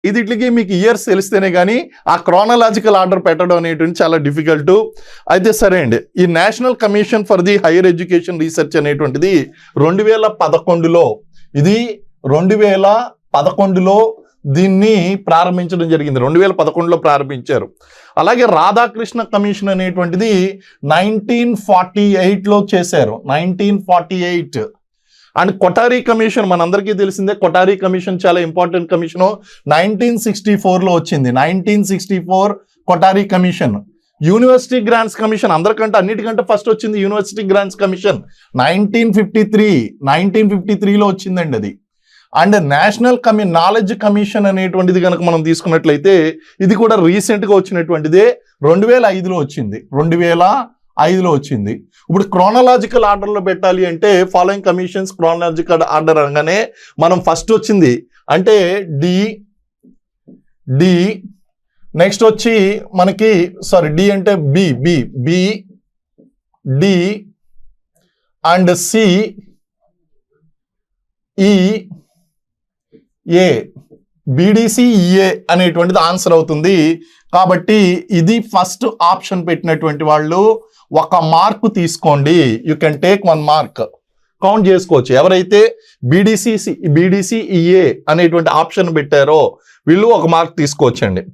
ఇదిట్లకి మీకు ఇయర్స్ తెలిస్తేనే కానీ ఆ క్రానలాజికల్ ఆర్డర్ పెట్టడం అనేటువంటి చాలా డిఫికల్ట్. అయితే సరే అండి, ఈ national commission for the higher education research అనేటువంటిది 2011లో, ఇది 2011లో దీన్ని ప్రారంభించడం జరిగింది. 2011లో ప్రారంభించారు. అలాగే రాధాకృష్ణ కమిషన్ అనేటువంటిది 1948లో చేశారు, 1948. అండ్ కొఠారీ కమిషన్ మనందరికీ తెలిసిందే. కొఠారీ కమిషన్ చాలా ఇంపార్టెంట్ కమిషన్, 1964లో వచ్చింది. 1964 Kothari commission. University grants commission అందరికంటే అన్నిటికంటే ఫస్ట్ వచ్చింది యూనివర్సిటీ గ్రాంట్స్ కమిషన్ 1953లో వచ్చిందండి అది. అండ్ నేషనల్ నాలెడ్జ్ కమిషన్ అనేటువంటిది కనుక మనం తీసుకున్నట్లయితే ఇది కూడా రీసెంట్గా వచ్చినటువంటిదే, 2005లో వచ్చింది. 2005లో వచ్చింది. ఇప్పుడు క్రోనలాజికల్ ఆర్డర్లో పెట్టాలి అంటే ఫాలోయింగ్ కమిషన్స్ క్రోనలాజికల్ ఆర్డర్ అనగానే మనం ఫస్ట్ వచ్చింది అంటే డి నెక్స్ట్ వచ్చి మనకి డి అంటే బి డి అండ్ సి ఈ ఏ BDCEA అనేటువంటిది ఆన్సర్ అవుతుంది. కాబట్టి ఇది ఫస్ట్ ఆప్షన్ పెట్టినటువంటి వాళ్ళు 1 మార్క్ తీసుకోండి. You can take 1 mark, count చేసుకోవచ్చు. ఎవరైతే BDCEA అనేటువంటి ఆప్షన్ పెట్టారో వీళ్ళు 1 మార్క్ తీసుకోవచ్చండి.